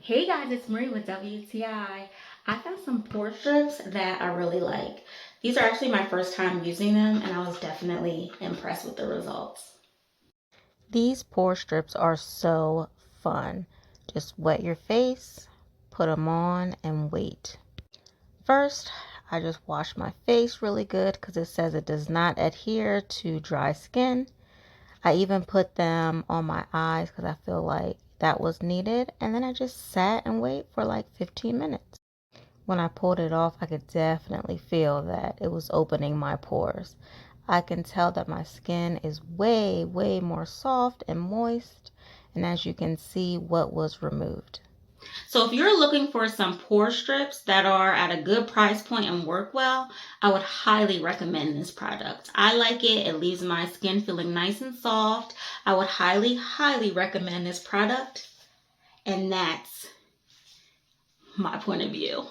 Hey guys, it's Marie with WTI. I found some pore strips that I really like. These are actually my first time using them and I was definitely impressed with the results. These pore strips are so fun. Just wet your face, put them on, and wait. First, I just wash my face really good because it says it does not adhere to dry skin. I even put them on my eyes because I feel like that was needed. And then I just sat and wait for like 15 minutes. When I pulled it off, I could definitely feel that it was opening my pores. I can tell that my skin is way more soft and moist. And as you can see, what was removed. So if you're looking for some pore strips that are at a good price point and work well, I would highly recommend this product. I like it. It leaves my skin feeling nice and soft. I would highly recommend this product. And that's my point of view.